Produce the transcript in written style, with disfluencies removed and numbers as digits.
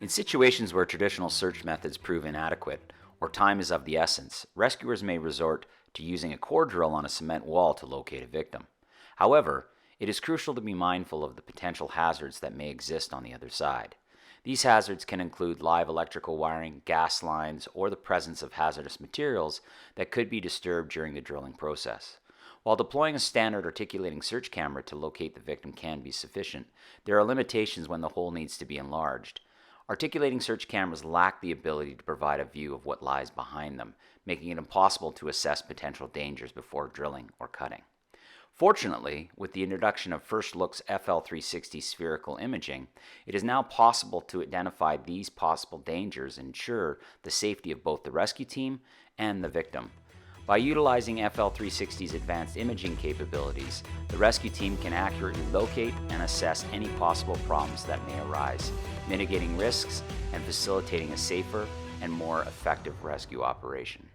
In situations where traditional search methods prove inadequate or time is of the essence, rescuers may resort to using a core drill on a cement wall to locate a victim. However, it is crucial to be mindful of the potential hazards that may exist on the other side. These hazards can include live electrical wiring, gas lines, or the presence of hazardous materials that could be disturbed during the drilling process. While deploying a standard articulating search camera to locate the victim can be sufficient, there are limitations when the hole needs to be enlarged. Articulating search cameras lack the ability to provide a view of what lies behind them, making it impossible to assess potential dangers before drilling or cutting. Fortunately, with the introduction of FIRSTLOOK's FL360 spherical imaging, it is now possible to identify these possible dangers and ensure the safety of both the rescue team and the victim. By utilizing FL360's advanced imaging capabilities, the rescue team can accurately locate and assess any possible problems that may arise, mitigating risks and facilitating a safer and more effective rescue operation.